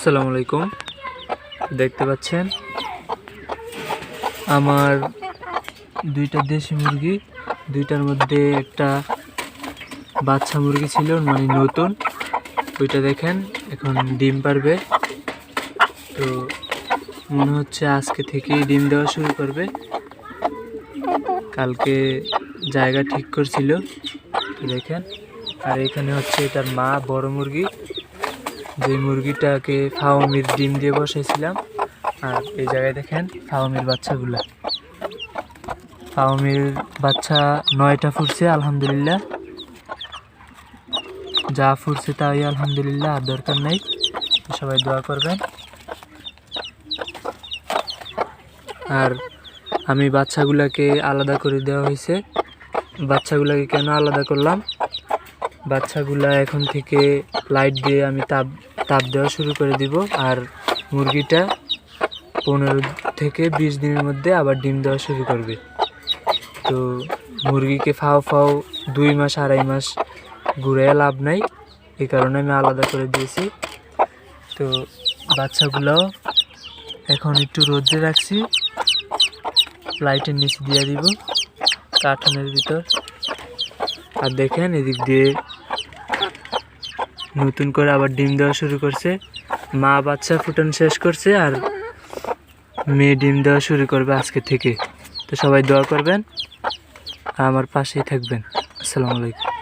আসসালামু আলাইকুম। দেখতে পাচ্ছেন আমার দুইটা দেশি মুরগি, দুইটার মধ্যে একটা বাচ্চা মুরগি ছিল, মানে নতুন। ওইটা দেখেন এখন ডিম পারবে। তো মনে হচ্ছে আজকে থেকেই ডিম দেওয়া শুরু করবে। কালকে জায়গা ঠিক করছিল, তো দেখেন। আর এখানে হচ্ছে এটার মা, বড় মুরগি, যে মুরগিটাকে ফাওমির ডিম দিয়ে বসাইছিলাম। আর এই জায়গায় দেখেন ফাওমির বাচ্চাগুলা। ফাওমির বাচ্চা 9টা ফুটছে, আলহামদুলিল্লাহ। যা ফুটছে তাই আলহামদুলিল্লাহ, আর দরকার নেই। সবাই দোয়া করবেন। আর আমি বাচ্চাগুলাকে আলাদা করে দেওয়া হয়েছে। বাচ্চাগুলাকে কেন আলাদা করলাম? বাচ্চাগুলা এখন থেকে লাইট দিয়ে আমি তাপ দেওয়া শুরু করে দিব। আর মুরগিটা 15 থেকে 20 দিনের মধ্যে আবার ডিম দেওয়া শুরু করবে। তো মুরগিকে ফাও 2 মাস 2.5 মাস ঘুরে লাভ নাই, এই কারণে আমি আলাদা করে দিয়েছি। তো বাচ্চাগুলাও এখন একটু রোদে রাখছি, লাইটের নিচে দিয়ে দিব কার্টনের ভিতর। আর দেখেন এদিক দিয়ে নতুন করে আবার ডিম দেওয়া শুরু করছে। মা বাচ্চা ফুটানো শেষ করছে, আর মেয়ে ডিম দেওয়া শুরু করবে আজকে থেকে। তো সবাই দোয়া করবেন আর আমার পাশেই থাকবেন। আসসালামু আলাইকুম।